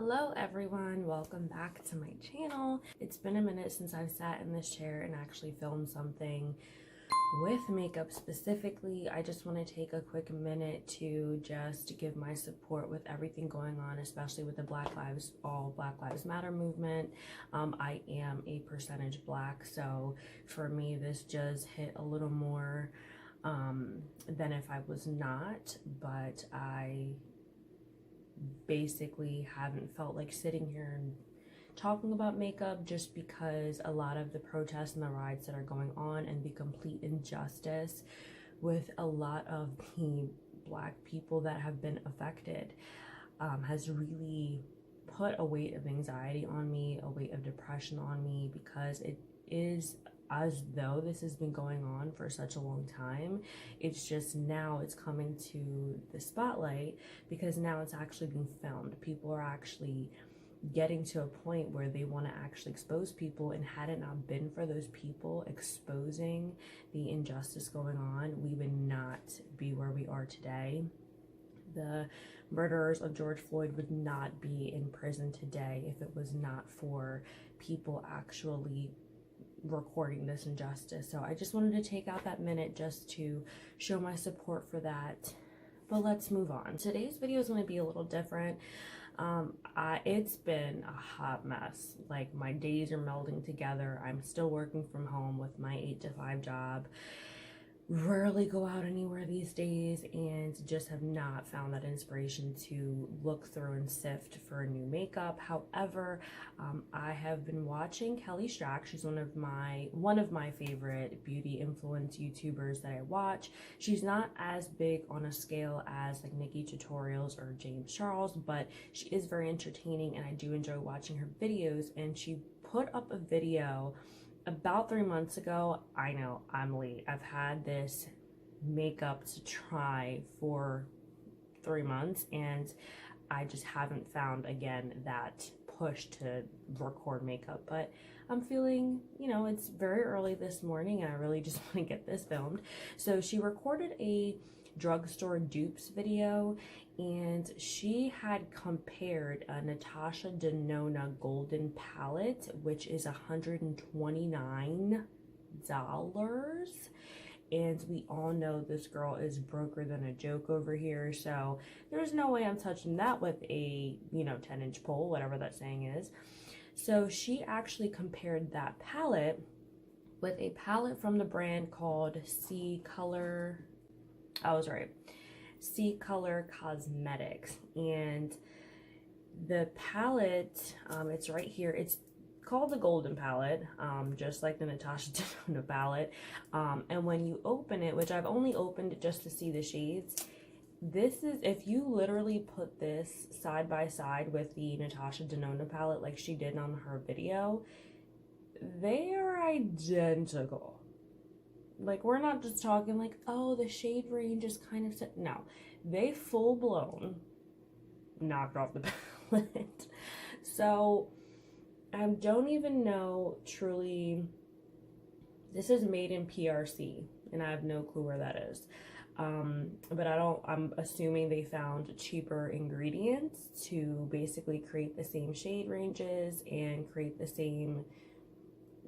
Hello everyone, welcome back to my channel. It's been a minute since I've sat in this chair and actually filmed something with makeup specifically. I just want to take a quick minute to just give my support with everything going on, especially with the all Black Lives Matter movement. I am a percentage Black, so for me this just hit a little more than if I was not, but I basically haven't felt like sitting here and talking about makeup just because a lot of the protests and the riots that are going on and the complete injustice with a lot of the Black people that have been affected has really put a weight of anxiety on me, a weight of depression on me, because it is as though this has been going on for such a long time. It's just now it's coming to the spotlight because now it's actually being filmed. People are actually getting to a point where they want to actually expose people, and had it not been for those people exposing the injustice going on, we would not be where we are today. The murderers of George Floyd would not be in prison today if it was not for people actually recording this injustice. So I just wanted to take out that minute just to show my support for that. But let's move on. Today's video is going to be a little different. It's been a hot mess. Like, my days are melding together. I'm still working from home with my 8 to 5 job. Rarely go out anywhere these days, and just have not found that inspiration to look through and sift for new makeup. However, I have been watching Kelly Strack. She's one of my favorite beauty influence YouTubers that I watch. She's not as big on a scale as like Nikki Tutorials or James Charles, but she is very entertaining and I do enjoy watching her videos. And she put up a video about 3 months ago. I know, I'm late. I've had this makeup to try for 3 months and I just haven't found, again, that push to record makeup. But I'm feeling, you know, it's very early this morning and I really just want to get this filmed. So she recorded a drugstore dupes video, and she had compared a Natasha Denona golden palette, which is $129, and we all know this girl is broker than a joke over here, so there's no way I'm touching that with a 10-inch pole, whatever that saying is. So she actually compared that palette with a palette from the brand called C Color Cosmetics, and the palette, it's right here. It's called the golden palette, just like the Natasha Denona palette, and when you open it, which I've only opened it just to see the shades, this is, if you literally put this side by side with the Natasha Denona palette like she did on her video, they are identical. Like, we're not just talking like, oh, the shade range is kind of set. No, they full blown knocked off the palette. So I don't even know truly. This is made in PRC and I have no clue where that is. But I'm assuming they found cheaper ingredients to basically create the same shade ranges and create the same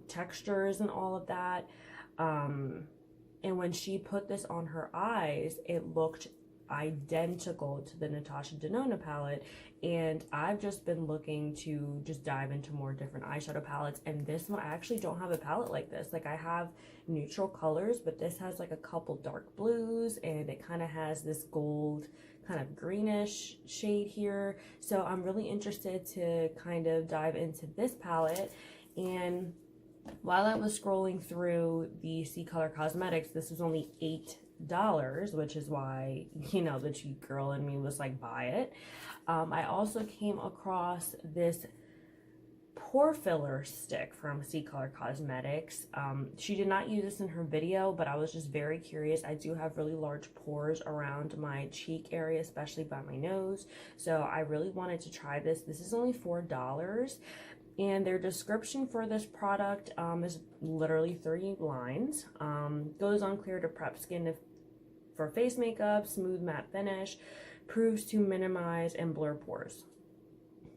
textures and all of that. And when she put this on her eyes, it looked identical to the Natasha Denona palette, and I've just been looking to just dive into more different eyeshadow palettes, and this one, I actually don't have a palette like this. Like, I have neutral colors, but this has like a couple dark blues, and it kind of has this gold kind of greenish shade here. So I'm really interested to kind of dive into this palette. And while I was scrolling through the C Color Cosmetics, this was only $8, which is why, the cheap girl in me was like, buy it. I also came across this pore filler stick from C Color Cosmetics. She did not use this in her video, but I was just very curious. I do have really large pores around my cheek area, especially by my nose, so I really wanted to try this. This is only $4. And their description for this product is literally 3 lines. Goes on clear to prep skin for face makeup, smooth matte finish, proves to minimize and blur pores.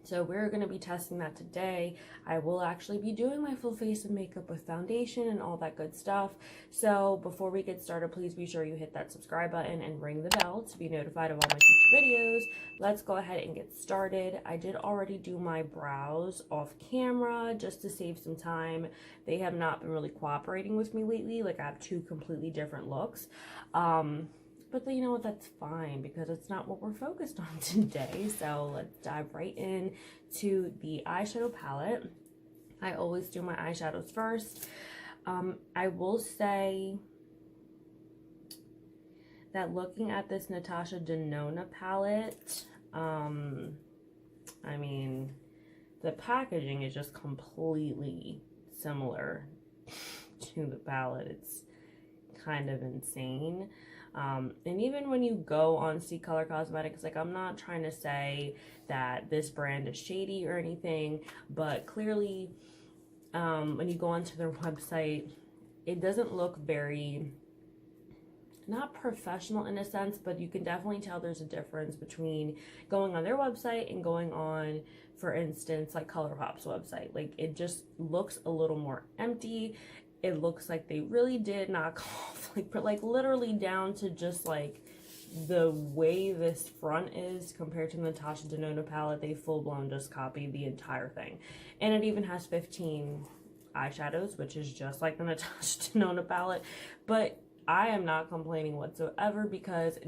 So we're going to be testing that today. I will actually be doing my full face of makeup with foundation and all that good stuff. So before we get started, please be sure you hit that subscribe button and ring the bell to be notified of all my future videos. Let's go ahead and get started. I did already do my brows off camera just to save some time. They have not been really cooperating with me lately. Like, I have two completely different looks. But you know what, that's fine because it's not what we're focused on today. So let's dive right in to the eyeshadow palette. I always do my eyeshadows first. I will say that looking at this Natasha Denona palette, I mean, the packaging is just completely similar to the palette. It's kind of insane. And even when you go on C Color Cosmetics, like, I'm not trying to say that this brand is shady or anything, but clearly when you go onto their website, it doesn't look very, not professional in a sense, but you can definitely tell there's a difference between going on their website and going on, for instance, like ColourPop's website. Like, it just looks a little more empty. It looks like they really did knock off, like literally down to just like the way this front is compared to the Natasha Denona palette. They full-blown just copied the entire thing. And it even has 15 eyeshadows, which is just like the Natasha Denona palette. But I am not complaining whatsoever because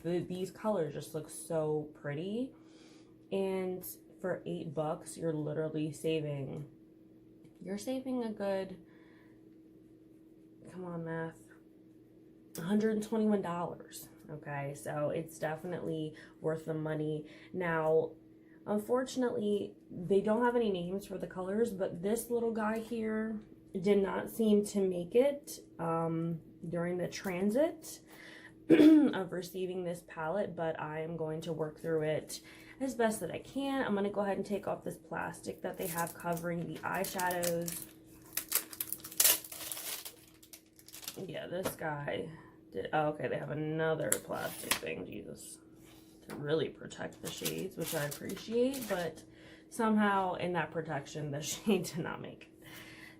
these colors just look so pretty. And for $8, you're literally saving, a good, come on math, $121. Okay, so it's definitely worth the money. Now, unfortunately, they don't have any names for the colors, but this little guy here did not seem to make it during the transit of receiving this palette, but I am going to work through it as best that I can. I'm going to go ahead and take off this plastic that they have covering the eyeshadows. Yeah, this guy did, oh, okay, they have another plastic thing, Jesus, to really protect the shades, which I appreciate, but somehow in that protection, the shade did not make it.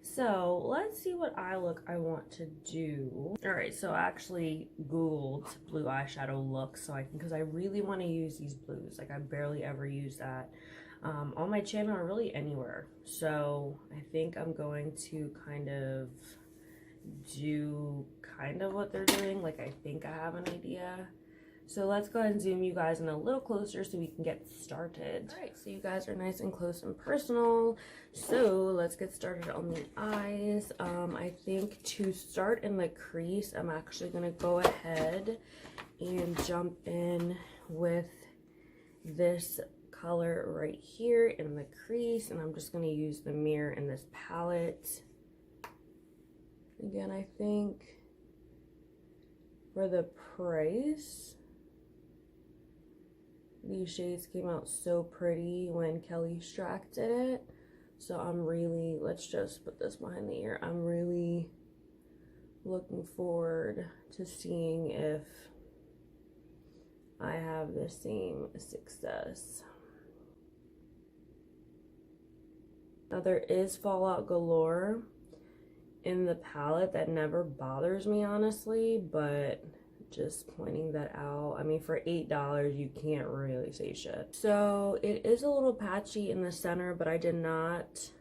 So let's see what eye look I want to do. All right, so I actually Googled blue eyeshadow looks so I can, because I really want to use these blues. Like, I barely ever use that on my channel or really anywhere. So I think I'm going to kind of do what they're doing. Like, I think I have an idea. So let's go ahead and zoom you guys in a little closer so we can get started. All right, so you guys are nice and close and personal. So let's get started on the eyes. I think to start in the crease, I'm actually gonna go ahead and jump in with this color right here in the crease, and I'm just gonna use the mirror in this palette. Again, I think for the price, these shades came out so pretty when Kelly Strack did it. So I'm really, let's just put this behind the ear. I'm really looking forward to seeing if I have the same success. Now, there is fallout galore in the palette that never bothers me, honestly, but just pointing that out. I mean, for $8, you can't really say shit. So it is a little patchy in the center, but I did not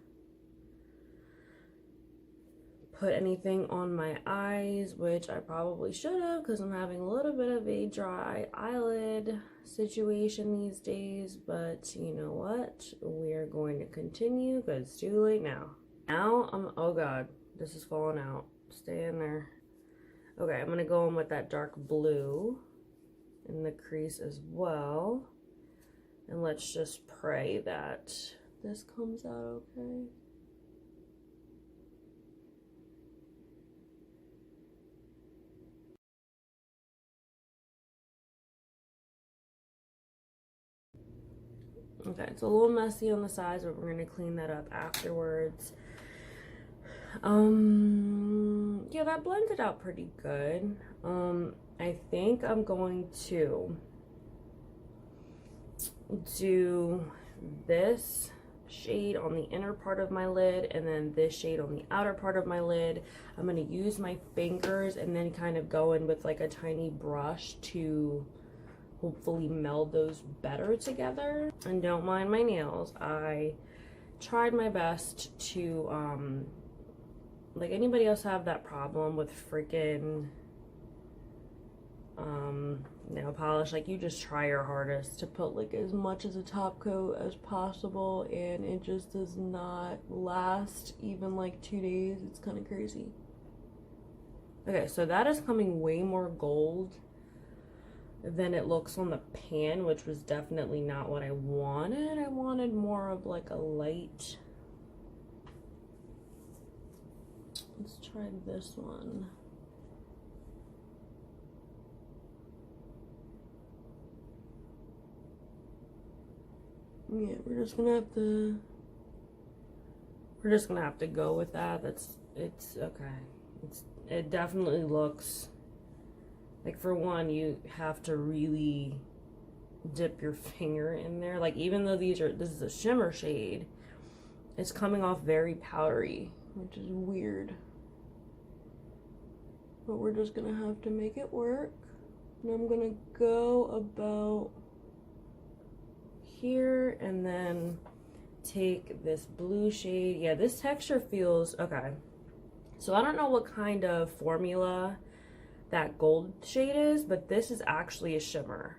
put anything on my eyes, which I probably should have because I'm having a little bit of a dry eyelid situation these days. But you know what? We're going to continue because it's too late now. Oh God, this is falling out. Stay in there. Okay, I'm gonna go in with that dark blue in the crease as well. And let's just pray that this comes out okay. Okay, it's a little messy on the sides, but we're gonna clean that up afterwards. Yeah, that blended out pretty good. I think I'm going to do this shade on the inner part of my lid and then this shade on the outer part of my lid. I'm going to use my fingers and then kind of go in with like a tiny brush to hopefully meld those better together. And don't mind my nails. I tried my best to like anybody else have that problem with freaking nail polish? Like, you just try your hardest to put like as much as a top coat as possible and it just does not last even like 2 days. It's kind of crazy. Okay, so that is coming way more gold than it looks on the pan, which was definitely not what I wanted. I wanted more of like a light. Let's try this one. Yeah, we're just gonna have to go with that. It's okay. It definitely looks like, for one, you have to really dip your finger in there. Like, even though this is a shimmer shade, it's coming off very powdery, which is weird. But we're just gonna have to make it work. And I'm gonna go about here and then take this blue shade. Yeah, this texture feels okay. So I don't know what kind of formula that gold shade is, but this is actually a shimmer.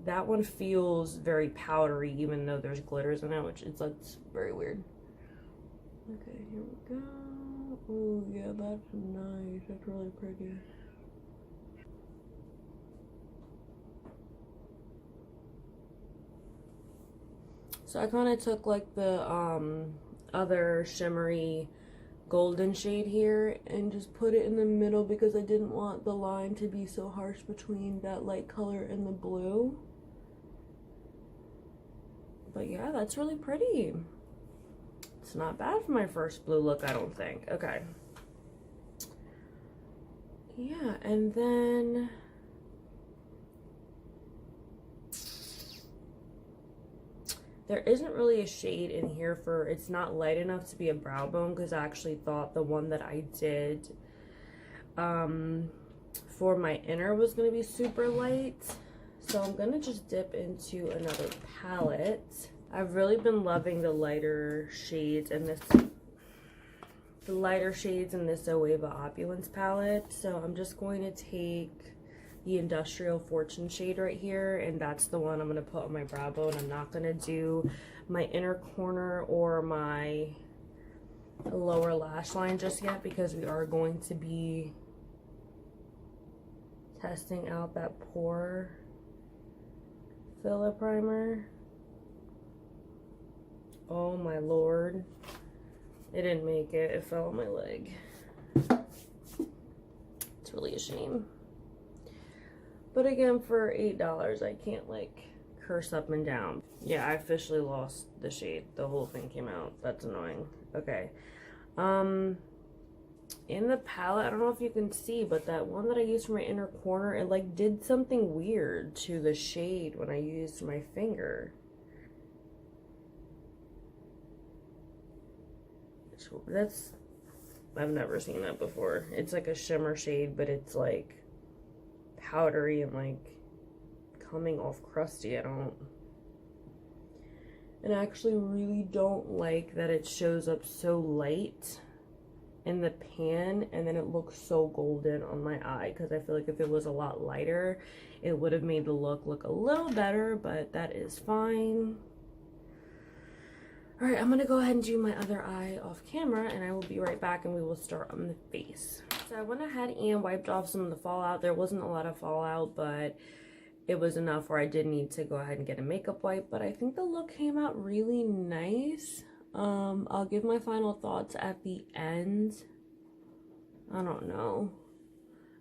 That one feels very powdery even though there's glitters in it, which it's very weird. Okay, here we go. Oh yeah, that's nice. That's really pretty. So I kind of took like the other shimmery golden shade here and just put it in the middle because I didn't want the line to be so harsh between that light color and the blue. But yeah, that's really pretty. It's not bad for my first blue look, I don't think. Okay. Yeah, and then there isn't really a shade in here for, it's not light enough to be a brow bone, because I actually thought the one that I did for my inner was going to be super light. So I'm going to just dip into another palette. I've really been loving the lighter shades in this, Zoeva Opulence palette. So I'm just going to take the Industrial Fortune shade right here, and that's the one I'm going to put on my brow bone. I'm not going to do my inner corner or my lower lash line just yet because we are going to be testing out that pore filler primer. Oh my lord, it didn't make it. It fell on my leg. It's really a shame. But again, for $8, I can't like curse up and down. Yeah, I officially lost the shade. The whole thing came out. That's annoying. Okay. In the palette, I don't know if you can see, but that one that I used for my inner corner, it like did something weird to the shade when I used my finger. I've never seen that before. It's like a shimmer shade, but it's like powdery and like coming off crusty. I actually really don't like that it shows up so light in the pan and then it looks so golden on my eye, because I feel like if it was a lot lighter it would have made the look a little better, but that is fine. All right, I'm gonna go ahead and do my other eye off camera and I will be right back and we will start on the face. So I went ahead and wiped off some of the fallout. There wasn't a lot of fallout, but it was enough where I did need to go ahead and get a makeup wipe, but I think the look came out really nice. I'll give my final thoughts at the end. I don't know.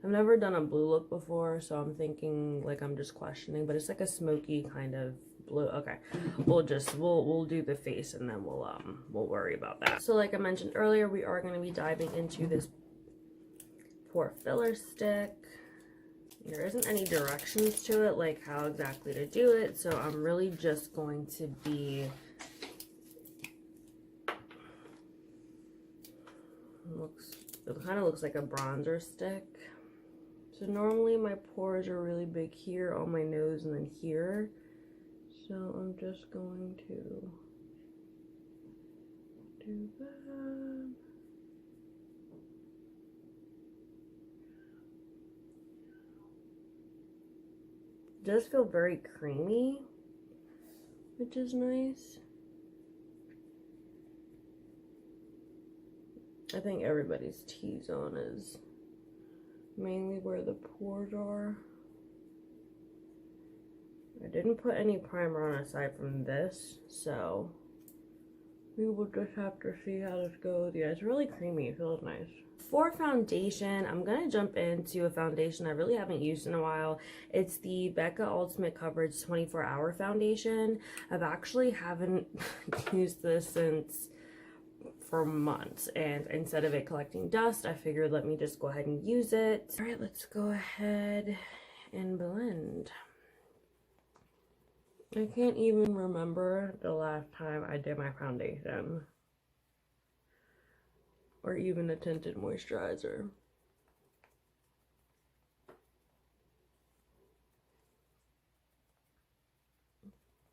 I've never done a blue look before, so I'm thinking like I'm just questioning, but it's like a smoky kind of blue. Okay, we'll do the face and then we'll worry about that. So like I mentioned earlier, we are going to be diving into this pore filler stick. there isn't any directions to it, like how exactly to do it, so I'm really just going to be it kind of looks like a bronzer stick. So normally my pores are really big here on my nose and then here, so I'm just going to do that. It does feel very creamy, which is nice. I think everybody's T-zone is mainly where the pores are. I didn't put any primer on aside from this, so we will just have to see how this goes. Yeah, it's really creamy. It feels nice. For foundation, I'm going to jump into a foundation I really haven't used in a while. It's the Becca Ultimate Coverage 24-Hour Foundation. I've actually haven't used this since for months, and instead of it collecting dust, I figured let me just go ahead and use it. All right, let's go ahead and blend. I can't even remember the last time I did my foundation or even a tinted moisturizer.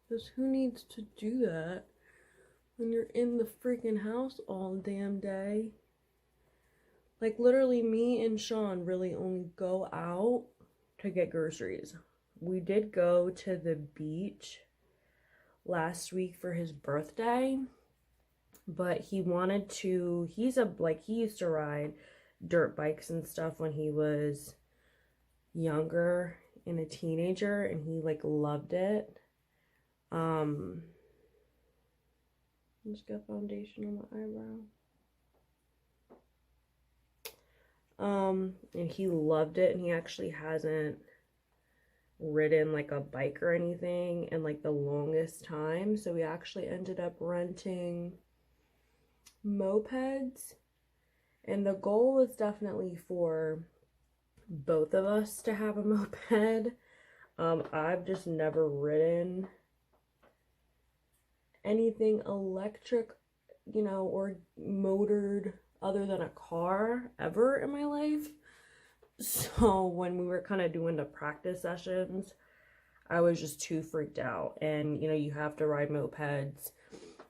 Because who needs to do that when you're in the freaking house all damn day? Like, literally, me and Sean really only go out to get groceries. We did go to the beach last week for his birthday, but he wanted to, he used to ride dirt bikes and stuff when he was younger and a teenager, and he like loved it. Just got foundation on my eyebrow. And he loved it, and he actually hasn't ridden like a bike or anything in like the longest time, so we actually ended up renting mopeds, and the goal was definitely for both of us to have a moped. I've just never ridden anything electric, you know, or motored other than a car ever in my life. So when we were kind of doing the practice sessions, I was just too freaked out. And, you know, you have to ride mopeds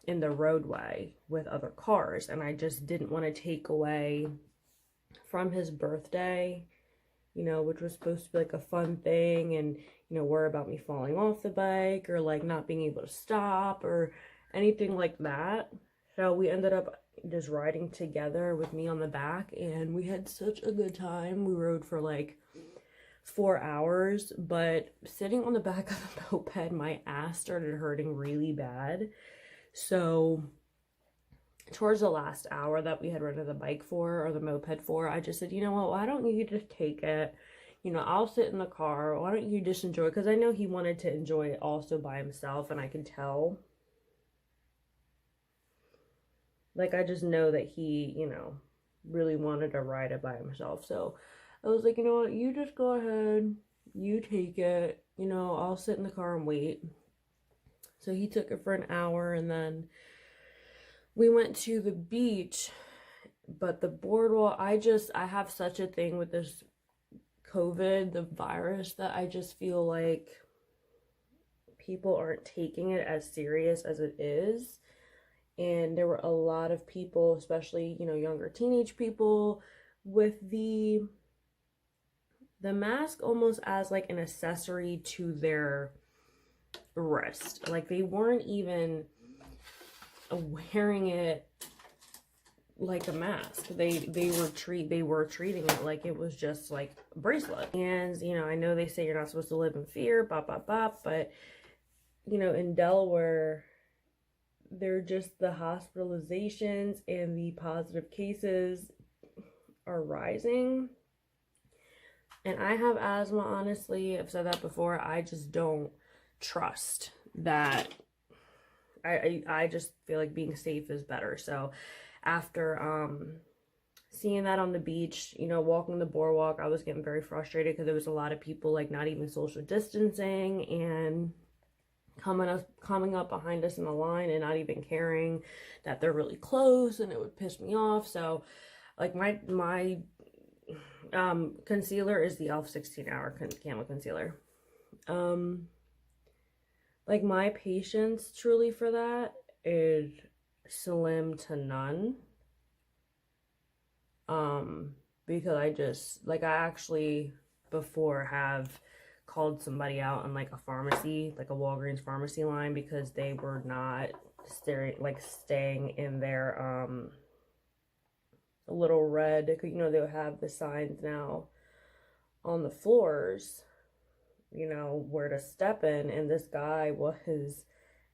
in the roadway with other cars, and I just didn't want to take away from his birthday, you know, which was supposed to be like a fun thing, and, you know, worry about me falling off the bike or like not being able to stop or anything like that. So we ended up just riding together with me on the back, and we had such a good time. We rode for like 4 hours, but sitting on the back of the moped, my ass started hurting really bad. So towards the last hour that we had rented the bike for, or the moped for, I just said, you know what, why don't you just take it? You know, I'll sit in the car. Why don't you just enjoy it? Because I know he wanted to enjoy it also by himself, and I could tell. Like, I just know that he, you know, really wanted to ride it by himself. So I was like, you know what, you just go ahead, you take it, you know, I'll sit in the car and wait. So he took it for an hour, and then we went to the beach. But the boardwalk, I have such a thing with this COVID, the virus, that I just feel like people aren't taking it as serious as it is. And there were a lot of people, especially, you know, younger teenage people, with the mask almost as like an accessory to their wrist. Like, they weren't even wearing it like a mask. They were treating it like it was just like a bracelet. And, you know, I know they say you're not supposed to live in fear, but, you know, in Delaware, they're just, the hospitalizations and the positive cases are rising. And I have asthma, honestly. I've said that before. I just don't trust that. I just feel like being safe is better. So after seeing that on the beach, you know, walking the boardwalk, I was getting very frustrated because there was a lot of people like not even social distancing and coming up behind us in the line and not even caring that they're really close, and it would piss me off. So like my concealer is the e.l.f. 16-hour camo concealer. Like my patience truly for that is slim to none. Because I just, like, I actually before have called somebody out in like a pharmacy, like a Walgreens pharmacy line, because they were not staying in their little red, you know, they'll have the signs now on the floors, you know, where to step in, and this guy was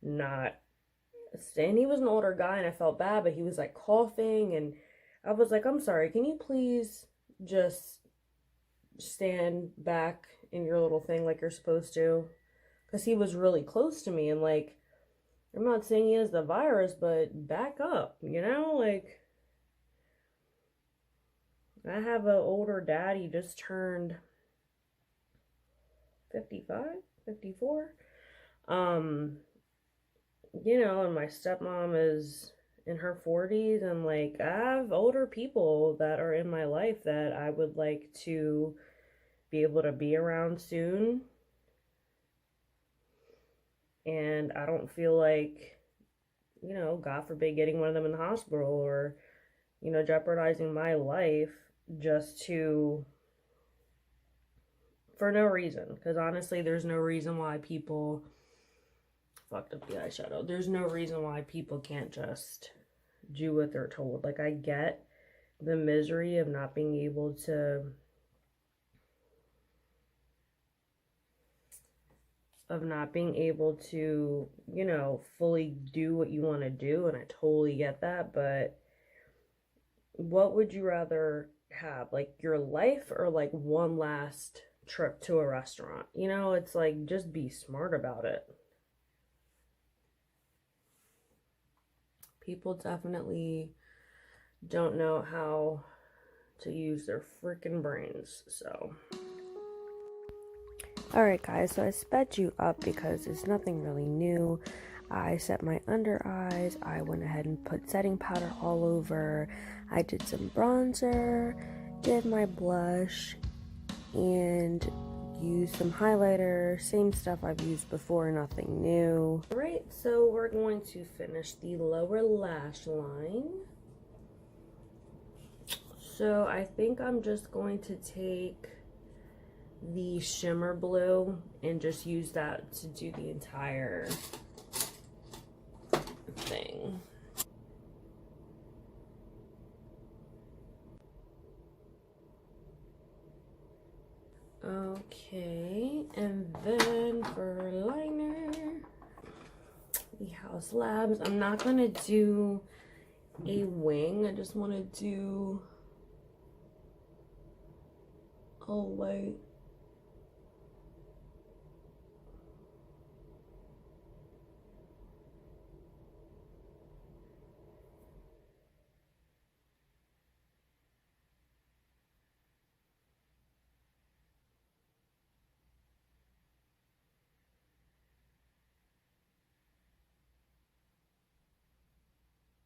not staying. He was an older guy and I felt bad, but he was like coughing, and I was like, I'm sorry, can you please just stand back in your little thing like you're supposed to? Because he was really close to me, and like, I'm not saying he has the virus, but back up, you know? Like, I have an older dad, he just turned 55, 54. You know, and my stepmom is in her 40s, and like, I have older people that are in my life that I would like to be able to be around soon. And I don't feel like, you know, God forbid, getting one of them in the hospital or, you know, jeopardizing my life just for no reason. Because honestly, there's no reason why people fucked up the eyeshadow. There's no reason why people can't just do what they're told. Like, I get the misery of not being able to you know, fully do what you want to do, and I totally get that. But what would you rather have, like your life or like one last trip to a restaurant? You know, it's like, just be smart about it. People definitely don't know how to use their freaking brains. So alright guys, so I sped you up because it's nothing really new. I set my under eyes, I went ahead and put setting powder all over, I did some bronzer, did my blush, and used some highlighter, same stuff I've used before, nothing new. Alright, so we're going to finish the lower lash line. So I think I'm just going to take the shimmer blue and just use that to do the entire thing. Okay, and then for liner, the House Labs. I'm not gonna do a wing, I just want to do a light.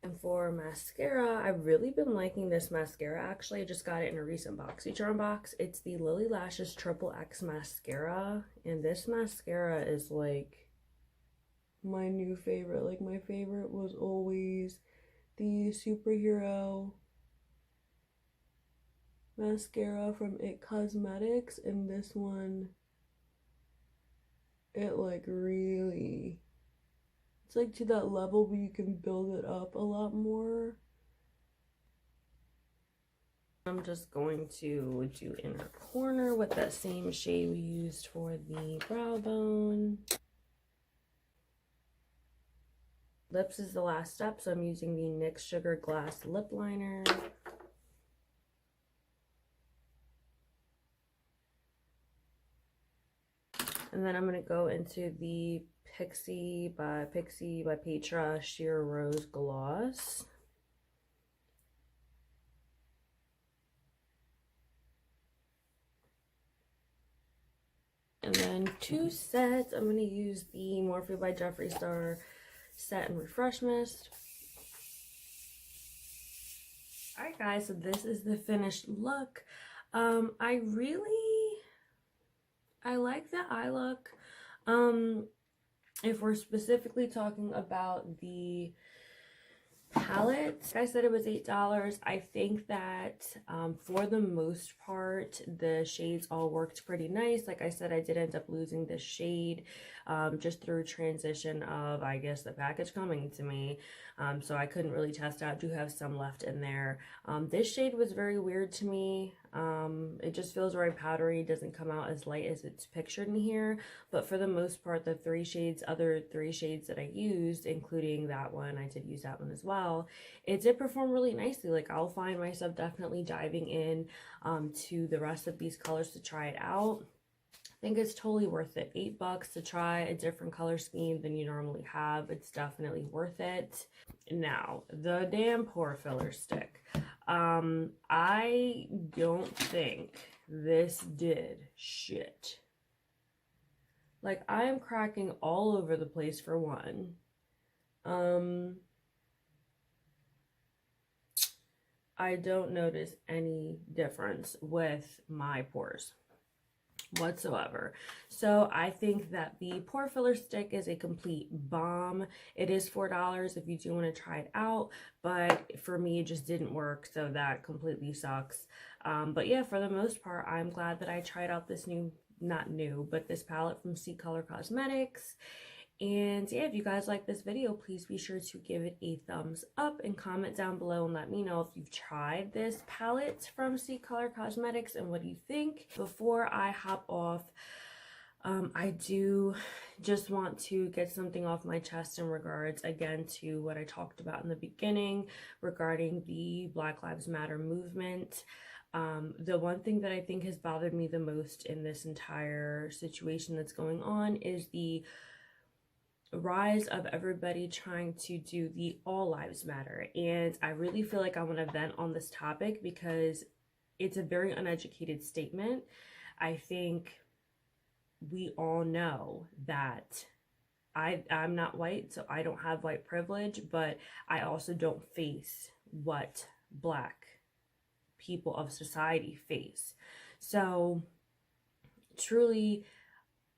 And for mascara, I've really been liking this mascara. Actually, I just got it in a recent BoxyCharm box. It's the Lily Lashes Triple X Mascara. And this mascara is like my new favorite. Like, my favorite was always the Superhero mascara from It Cosmetics. And this one, it like really... it's like to that level where you can build it up a lot more. I'm just going to do inner corner with that same shade we used for the brow bone. Lips is the last step, so I'm using the NYX Sugar Glass Lip Liner. And then I'm going to go into the Pixie by Petra Sheer Rose Gloss. And then 2 sets. I'm going to use the Morphe by Jeffree Star Set and Refresh Mist. Alright guys, so this is the finished look. I like the eye look. If we're specifically talking about the palette, like I said, it was $8. I think that for the most part the shades all worked pretty nice. Like I said, I did end up losing this shade just through transition of, I guess, the package coming to me, so I couldn't really test out. I do have some left in there. This shade was very weird to me. It just feels very powdery, doesn't come out as light as it's pictured in here, but for the most part the other three shades that I used, including that one, I did use that one as well, it did perform really nicely. Like, I'll find myself definitely diving in to the rest of these colors to try it out. I think it's totally worth it. $8 to try a different color scheme than you normally have. It's definitely worth it. Now, the damn pore filler stick. I don't think this did shit. Like, I am cracking all over the place for one. I don't notice any difference with my pores whatsoever. So I think that the pore filler stick is a complete bomb. It is $4 if you do want to try it out, but for me it just didn't work, so that completely sucks. But yeah, for the most part, I'm glad that I tried out this this palette from C Color Cosmetics. And yeah, if you guys like this video, please be sure to give it a thumbs up and comment down below and let me know if you've tried this palette from C Color Cosmetics and what do you think. Before I hop off, I do just want to get something off my chest in regards, again, to what I talked about in the beginning regarding the Black Lives Matter movement. The one thing that I think has bothered me the most in this entire situation that's going on is the rise of everybody trying to do the all lives matter. And I really feel like I want to vent on this topic because it's a very uneducated statement. I think we all know that I'm not white, so I don't have white privilege, but I also don't face what Black people of society face. So truly,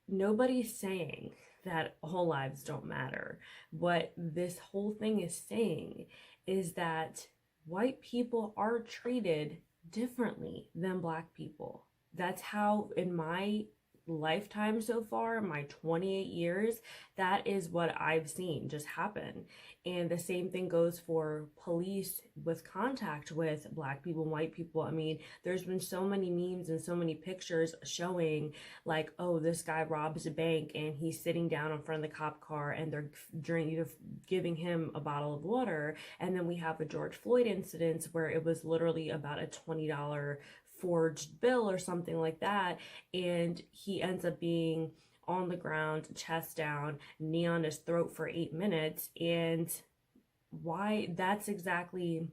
nobody's saying that all lives don't matter. What this whole thing is saying is that white people are treated differently than Black people. That's how, in my lifetime so far, my 28 years, that is what I've seen just happen. And the same thing goes for police with contact with Black people and white people. I mean, there's been so many memes and so many pictures showing like, oh, this guy robs a bank and he's sitting down in front of the cop car and they're either giving him a bottle of water. And then we have a George Floyd incident where it was literally about a $20 forged bill or something like that, and he ends up being on the ground, chest down, knee on his throat for 8 minutes. And that's exactly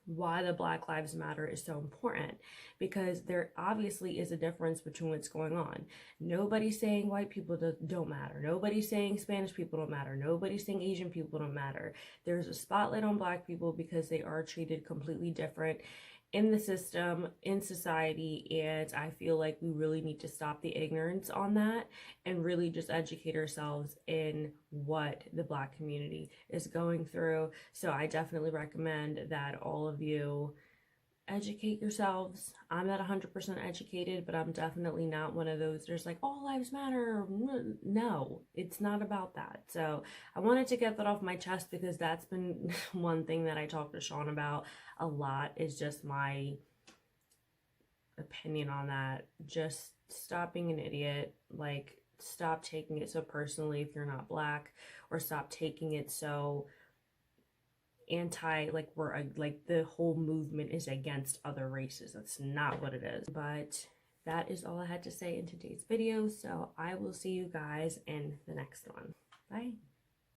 why the Black Lives Matter is so important, because there obviously is a difference between what's going on. Nobody's saying white people don't matter. Nobody's saying Spanish people don't matter. Nobody's saying Asian people don't matter. There's a spotlight on Black people because they are treated completely different in the system, in society, and I feel like we really need to stop the ignorance on that and really just educate ourselves in what the Black community is going through. So I definitely recommend that all of you educate yourselves. I'm not 100% educated, but I'm definitely not one of those there's like all lives matter. No, it's not about that. So I wanted to get that off my chest because that's been one thing that I talk to Sean about a lot, is just my opinion on that. Just stop being an idiot. Like, stop taking it so personally if you're not Black, or stop taking it so anti, like we're like the whole movement is against other races. That's not what it is. But that is all I had to say in today's video, so I will see you guys in the next one. Bye.